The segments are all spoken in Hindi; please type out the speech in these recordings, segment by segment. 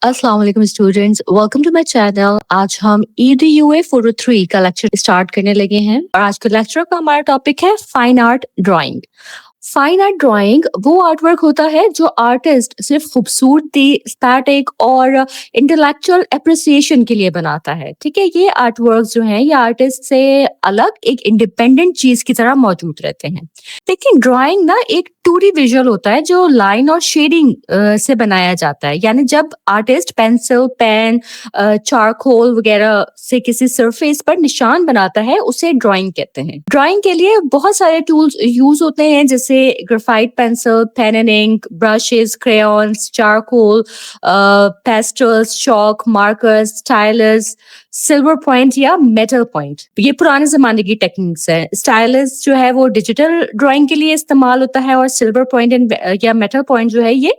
अस्सलाम वालेकुम students, welcome to my channel. आज हम EDUA 403 का लेक्चर स्टार्ट करने लगे हैं और आज के लेक्चर का हमारा टॉपिक है fine art drawing. Fine art drawing वो आर्ट वर्क होता है जो आर्टिस्ट सिर्फ खूबसूरती, एस्थेटिक और इंटेलेक्चुअल एप्रिसिएशन के लिए बनाता है। ठीक है, ये आर्ट वर्क जो है ये आर्टिस्ट से अलग एक इंडिपेंडेंट चीज की तरह मौजूद रहते हैं। लेकिन ड्राइंग ना एक 2D विजुअल होता है जो लाइन और शेडिंग से बनाया जाता है। यानी जब आर्टिस्ट पेंसिल, पेन, चारकोल वगैरह से किसी सरफेस पर निशान बनाता है उसे ड्राइंग कहते हैं। ड्राइंग के लिए बहुत सारे टूल्स यूज होते हैं जैसे graphite pencil, pen and ink, brushes, crayons, charcoal, pastels, chalk, markers, stylus, silver point या मेटल पॉइंट। ये पुराने जमाने की टेक्निक्स है। स्टाइलस जो है वो डिजिटल ड्राइंग के लिए इस्तेमाल होता है और सिल्वर पॉइंट या मेटल पॉइंट जो है ये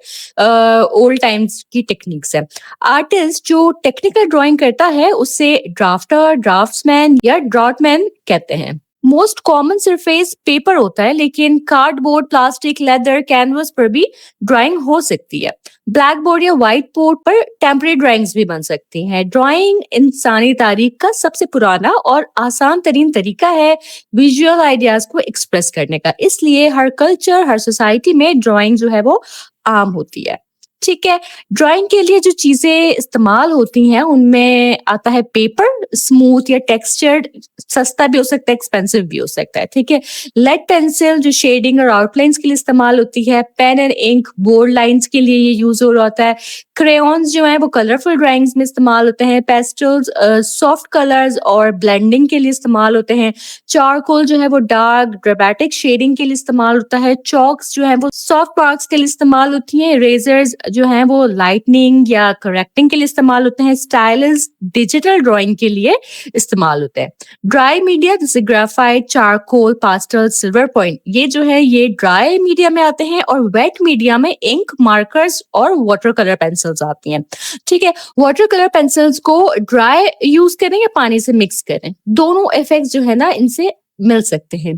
ओल्ड टाइम्स की टेक्निक्स है। आर्टिस्ट जो टेक्निकल ड्राइंग करता है उसे ड्राफ्टर, ड्राफ्ट्समैन या ड्रॉटमैन कहते हैं। मोस्ट कॉमन सरफेस पेपर होता है, लेकिन कार्डबोर्ड, प्लास्टिक, लेदर, कैनवस पर भी ड्राइंग हो सकती है। ब्लैक बोर्ड या व्हाइट बोर्ड पर टेम्परेरी ड्राइंग्स भी बन सकती हैं। ड्राइंग इंसानी तारीख का सबसे पुराना और आसान तरीन तरीका है विजुअल आइडियाज को एक्सप्रेस करने का। इसलिए हर कल्चर, हर सोसाइटी में ड्राइंग जो है वो आम होती है। ठीक है, ड्राइंग के लिए जो चीजें इस्तेमाल होती हैं उनमें आता है पेपर, स्मूथ या टेक्सचर्ड, सस्ता भी हो सकता है, एक्सपेंसिव भी हो सकता है। ठीक है, लेड पेंसिल जो शेडिंग और आउटलाइंस के लिए इस्तेमाल होती है। Pen and ink board lines के लिए ये यूज हो रहा होता है। क्रेयॉन्स जो है वो कलरफुल ड्राइंग्स में इस्तेमाल होते हैं। पेस्टल्स सॉफ्ट कलर्स और ब्लेंडिंग के लिए इस्तेमाल होते हैं। चारकोल जो है वो डार्क ड्रामेटिक शेडिंग के लिए इस्तेमाल होता है। चॉक्स जो है वो सॉफ्ट मार्क्स के लिए इस्तेमाल होती हैं। इरेजर्स जो है वो लाइटनिंग या करेक्टिंग के लिए इस्तेमाल होते हैं। स्टाइलस डिजिटल ड्राइंग के लिए इस्तेमाल होते हैं। ड्राई मीडिया जैसे graphite, charcoal, pastel, silver point ये जो है ये ड्राई मीडिया में आते हैं और वेट मीडिया में इंक, मार्कर्स और वाटर कलर पेंसिल्स आती हैं। ठीक है, वाटर कलर पेंसिल्स को ड्राई यूज करें या पानी से मिक्स करें, दोनों इफेक्ट्स जो है ना इनसे मिल सकते हैं।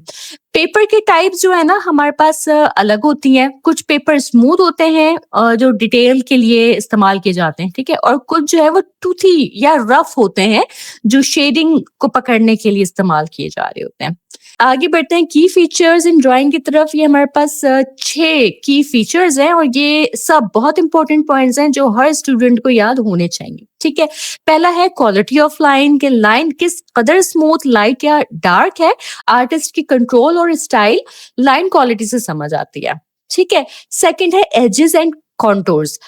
पेपर के टाइप्स जो है ना हमारे पास अलग होती हैं। कुछ पेपर स्मूथ होते हैं जो डिटेल के लिए इस्तेमाल किए जाते हैं। ठीक है, और कुछ जो है वो टूथी या रफ होते हैं जो शेडिंग को पकड़ने के लिए इस्तेमाल किए जा रहे होते हैं। आगे बढ़ते हैं की फीचर्स इन ड्राइंग की तरफ। ये हमारे पास 6 की फीचर्स हैं और ये सब बहुत इंपॉर्टेंट पॉइंट्स हैं जो हर स्टूडेंट को याद होने चाहिए। ठीक है, पहला है क्वालिटी ऑफ लाइन के लाइन किस कदर स्मूथ, लाइट या डार्क है। आर्टिस्ट की कंट्रोल और स्टाइल लाइन क्वालिटी से समझ आती है। ठीक है, सेकंड है एजेस एंड कॉन्टोर्स।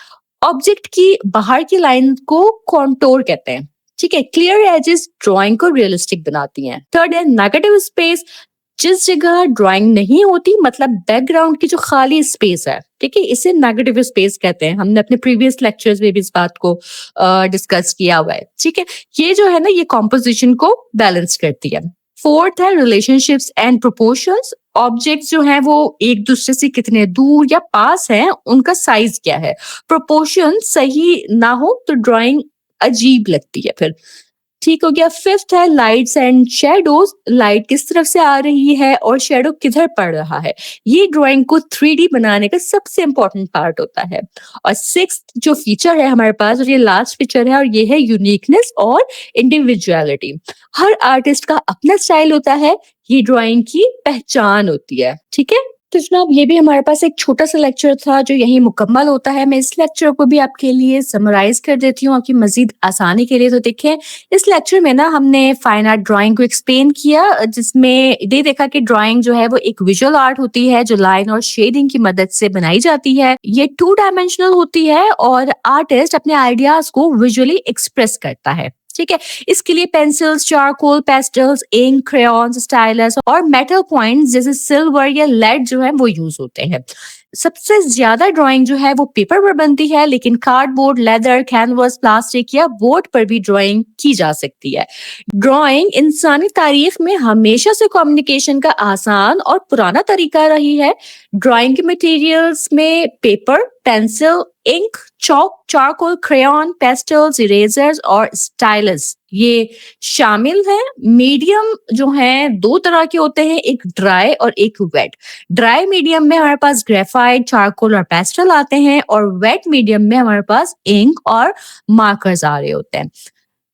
ऑब्जेक्ट की बाहर की लाइन को कॉन्टोर कहते हैं। ठीक है, क्लियर एजेस ड्राइंग को रियलिस्टिक बनाती हैं। थर्ड है नेगेटिव स्पेस, जिस जगह ड्राइंग नहीं होती मतलब बैकग्राउंड की जो खाली स्पेस है, ठीक है, इसे नेगेटिव स्पेस कहते हैं। हमने अपने प्रीवियस लेक्चर्स में भी इस बात को डिस्कस किया हुआ है। ठीक है, ये जो है ना ये कॉम्पोजिशन को बैलेंस करती है। फोर्थ है रिलेशनशिप्स एंड प्रोपोर्शंस। ऑब्जेक्ट्स जो हैं वो एक दूसरे से कितने दूर या पास हैं, उनका साइज क्या है। प्रोपोर्शन सही ना हो तो ड्राइंग अजीब लगती है फिर। ठीक हो गया। फिफ्थ है लाइट्स एंड शेडोज। लाइट किस तरफ से आ रही है और शेडो किधर पड़ रहा है, ये ड्राइंग को 3D बनाने का सबसे इंपॉर्टेंट पार्ट होता है। और सिक्स्थ जो फीचर है हमारे पास और ये लास्ट फीचर है और ये है यूनिकनेस और इंडिविजुअलिटी। हर आर्टिस्ट का अपना स्टाइल होता है, ये ड्राइंग की पहचान होती है। ठीक है, तो जनाब ये भी हमारे पास एक छोटा सा लेक्चर था जो यही मुकम्मल होता है। मैं इस लेक्चर को भी आपके लिए समराइज कर देती हूँ आपकी मजीद आसानी के लिए। तो देखें, इस लेक्चर में ना हमने फाइन आर्ट ड्राइंग को एक्सप्लेन किया, जिसमें ये देखा कि ड्राइंग जो है वो एक विजुअल आर्ट होती है जो लाइन और शेडिंग की मदद से बनाई जाती है। ये 2 डायमेंशनल होती है और आर्टिस्ट अपने आइडियाज को विजुअली एक्सप्रेस करता है। ठीक है, इसके लिए pencils, charcoal, pastels, ink, crayons, stylus और मेटल पॉइंट्स जैसे सिल्वर या लेड जो है वो यूज होते हैं। सबसे ज्यादा ड्राइंग जो है वो पेपर पर बनती है, लेकिन कार्डबोर्ड, लेदर, कैनवस, प्लास्टिक या बोर्ड पर भी ड्राइंग की जा सकती है। ड्राइंग इंसानी तारीख में हमेशा से कम्युनिकेशन का आसान और पुराना तरीका रही है। ड्राइंग के मटेरियल्स में paper, pencil, ink, chalk, charcoal, crayon, pastels, erasers और स्टाइलस ये शामिल है। मीडियम जो है 2 तरह के होते हैं, एक ड्राई और एक वेट। ड्राई मीडियम में हमारे पास ग्रेफाइट, चारकोल और पेस्टल आते हैं और वेट मीडियम में हमारे पास इंक और मार्कर्स आ रहे होते हैं।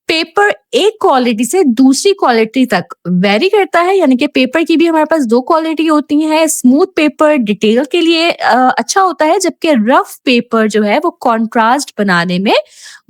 पेपर एक क्वालिटी से दूसरी क्वालिटी तक वेरी करता है, यानी कि पेपर की भी हमारे पास 2 क्वालिटी होती हैं। स्मूथ पेपर डिटेल के लिए अच्छा होता है, जबकि रफ पेपर जो है वो कॉन्ट्रास्ट बनाने में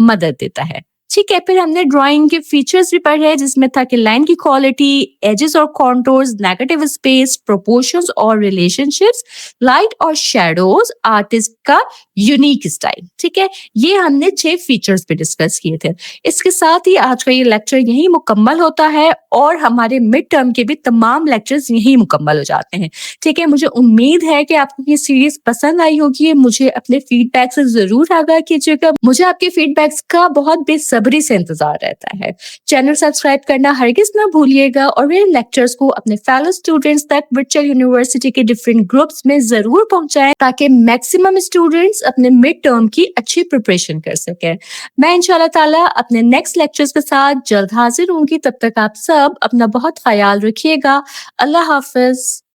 मदद देता है। ठीक है, फिर हमने ड्राइंग के फीचर्स भी पढ़े जिसमें था कि लाइन की क्वालिटी, एजेस और कॉन्टूर्स, नेगेटिव स्पेस, प्रोपोर्शंस और रिलेशनशिप्स, लाइट और शैडोज, आर्टिस्ट का यूनिक स्टाइल। ठीक है, ये हमने 6 फीचर्स पे डिस्कस किए थे। इसके साथ ही आज का ये लेक्चर यहीं मुकम्मल होता है और हमारे मिड टर्म के भी तमाम लेक्चर्स यहीं मुकम्मल हो जाते हैं। ठीक है, मुझे उम्मीद है कि आपको ये सीरीज पसंद आई होगी। मुझे अपने फीडबैक से जरूर आगाह कीजिएगा। मुझे आपके फीडबैक्स का बहुत बेसब्री से इंतजार रहता है। चैनल सब्सक्राइब करना हरगिज ना भूलिएगा और मेरे लेक्चर्स को अपने फेलो स्टूडेंट्स तक वर्चुअल यूनिवर्सिटी के डिफरेंट ग्रुप्स में जरूर पहुंचाएं ताकि मैक्सिमम स्टूडेंट्स अपने मिड टर्म की अच्छी प्रिपरेशन कर सकें। मैं इंशाल्लाह ताला अपने नेक्स्ट लेक्चर्स के साथ जल्द हाजिर होंगी। तब तक आप सब अपना बहुत ख्याल रखिएगा। अल्लाह हाफिज।